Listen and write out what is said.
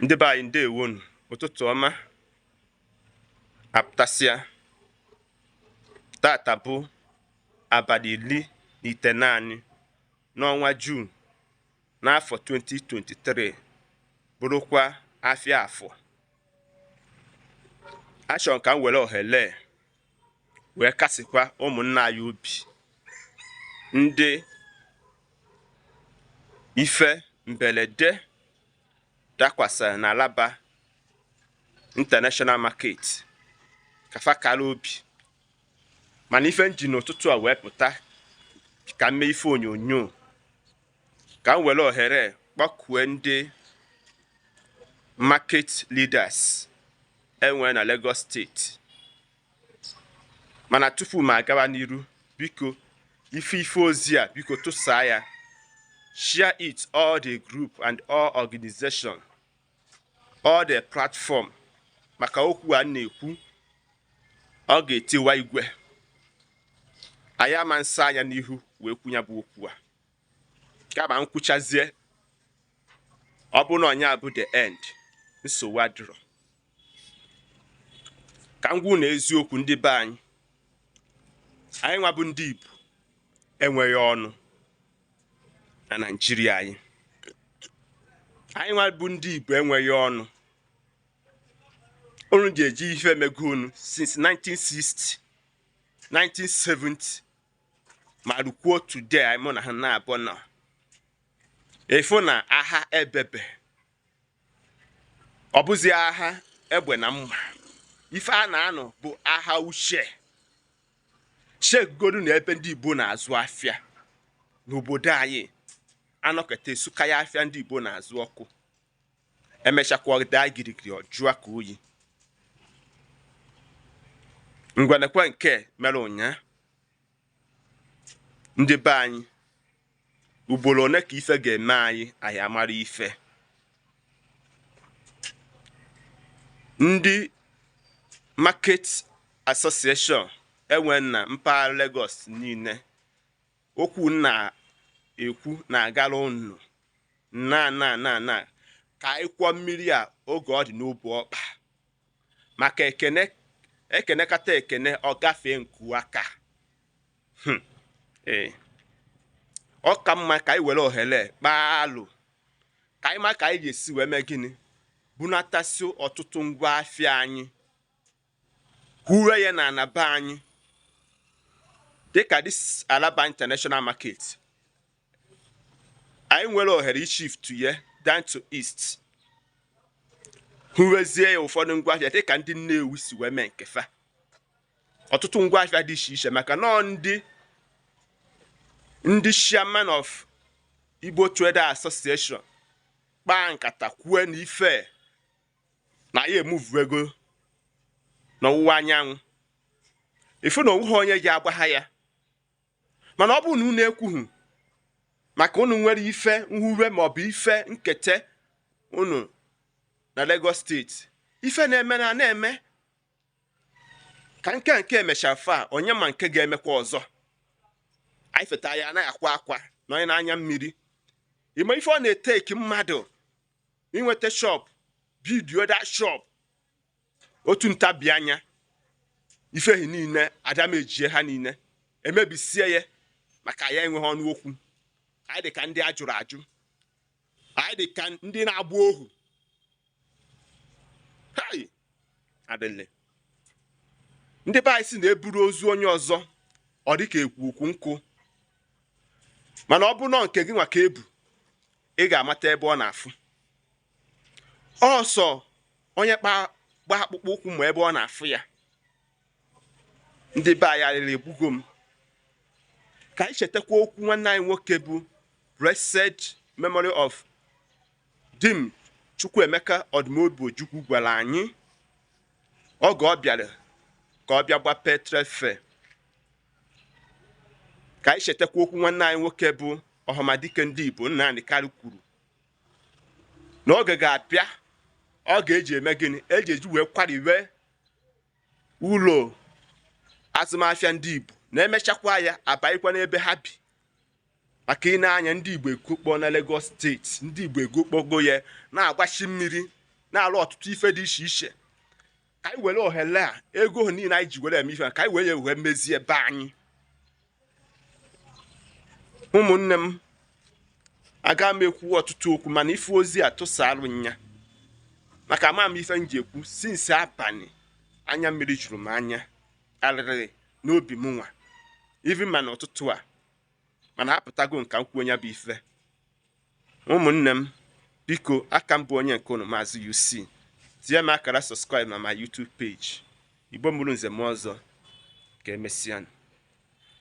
Ndị be anyị ndewonu, ụtụtụ ọma. Apụtasịa tata bụ abalị 19 n'ọnwa Jun n'afọ 2023, bụrụkwa afịa afọ. Achọrọ ka m were ohere wee kasịkwa ụmụnna anyị obi, ndị ife mberede dakwasara na Alaba International Market kafa kara obi. Mana ife nji n'ụtụtụ a wee pụta ka m mee ife onyonyo, ka m were ohere kpọkue ndị market leaders enwe na Lagos steeti. Mana tupu m agawa n'iru, biko ife ozi a biko tụsaa ya, share it all the group and all organization, all the platform, maka okwu a na-ekwu ọ ga-etiwa igwe. Anyị ama nsa anya n'ihu wee kwunya bụ okwu a, kama nkwuchazie ọ bụ na ọnya bụ the end, nsogbu adịrọ. Ka m gwa na eziokwu ndị be anyị nwa bụ ndị Igbo enweghị ọnụ na Nigeria anyị. Anyị nwa bụ ndị Igbo enweghị ọnụ. Unu ji eji ife emego unu since 1960, 1970, ma rukwuo today anyị mụ na ha na-abụ na efu na agha ebebe. Ọ bụzi agha egbe na mma. Ife a na-anọ bụ agha uche. Chegodu na ebe ndị Igbo na-azụ afịa n'obodo anyị anọkọta esuka ya afịa ndị Igbo na-azụ ọkụ. Emechakwa daa girigiri ọjụa ka oyi. Ngwanekwa nke mere ụnya ndị be anyị, ugboro one ka ife ga-eme anyị amara ife. Ndị Market Association enwe na mpaghara Lagos niile, okwu na-ekwu na-agara unu na ka anyị kwụọ mmiri a oge ọ dị n'obu ọkpa, maka ekene kata ekene ọ gafee nku aka. Ọ ka mma ka anyị were ohere kpaa alụ, ka anyị ma ka anyị ga-esi wee mee gịnị, bunatasị ọtụtụ ngwa afịa anyị, kwuwe ya na anaba anyị, dịka this Alaba International Market. Anyị nwere ohere ishift ya down to east, hụwezie ya ụfọdụ ngwa afịa dịka ndị Nnewi si wee mee nkefa. Ọtụtụ ngwa afịa dị iche iche, maka nọ ndị chairman of Igbo Trader Association kpaa nkata kwue na ife na ya emuvu ego n'ọwụwa anyanwụ. Ifu na onwe onye ji agbagha ya. Mana ọ bụ na unu ekwughị maka unu nwere ife nhụwe maọbụ ife nketa unu na Lagos steeti, ife na-eme na-eme ka nke emechara fa, onye ma nke ga-emekwa ọzọ. Anyị feta ya anaghị akwa akwa na onye na-anya mmiri. Ime ife ọ na-eteki mmadụ inweta shop, bidio da shop, otu ntabi anya ife hi niile adamejie ha niile emebisie ya, maka ya enweghị ọnụ okwu. Anyị dị ka ndị ajụrụ ajụ, anyị dị ka ndị na-agba ohu. Adịle ndị be anyị si na-eburu ozu onye ọzọ ọ dị ka ekwu ukwu nkụ, mana ọ bụ nọ nke gị nwa ka ebu, ị ga-amata ebe ọ na-afụ. Ọsọ onye gba akpụkpọ ụkwụ ma ebe ọ na-afụ ya. Ndị be anyị arịrị egbugo m. Ka anyị chetakwa okwu nwanne anyị nwoke bụ Blessed Memory of Dim Chukwuemeka Odumogwu gwara anyị oge ọ bịara ka ọ bịa gba petrefe. Ka anyị chetakwa okwu nwanne anyị nwoke bụ ọhamadike ndị Igbo Nnamdi Kanu kwuru na oge ga-abịa ọ ga-eji eme gịnị, eji eji wee kwariwe ụlọ azụmahịa ndị Igbo, na-emechakwa ya abaịkwa n'ebe ha bi. Maka ị na-anya ndị Igbo ekokpo na Lagos steeti, ndị Igbo ekokpogo ya na-agbachi mmiri na-alụ ọtụtụ ife dị iche iche ka anyị were ohere a ego niile anyị ji were eme ife ka anyị were wee mezie ebe anyị. Ụmụnne m, aga m ekwu ọtụtụ okwu mana ife ozi a tụsalụ nya maka ama m ife m ji ekwu sinsi abalị anya mmiri juru m anya arịrị n'obi m nwa even mana ụtụtụ a mana apụtago nka nkwu onye bụ ife. Ụmụnne m, biko aka m bụ onye nke unu Maazi-UC, tie m akara subscribe na my YouTube page. Igbo mụrụ nze m ọzọ ka emesịa.